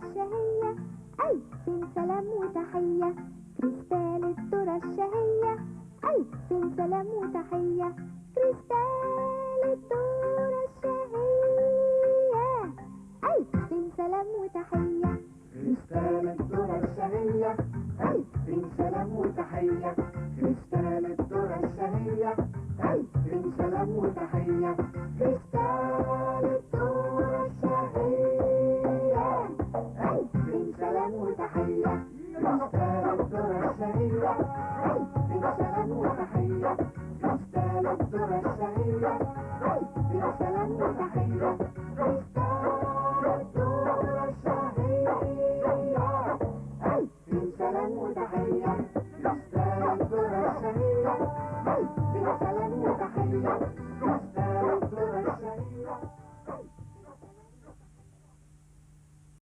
الشهية، ألف سلام وتحية. كريستال الذرة الشهية، ألف سلام وتحية. كريستال الذرة الشهية، ألف سلام وتحية. كريستال الذرة الشهية، ألف سلام وتحية. كريستال الذرة الشهية، ألف سلام وتحية. كريستال الذرة الشهية، ألف سلام وتحية. كريستال الذرة الشهية، ألف سلام وتحية.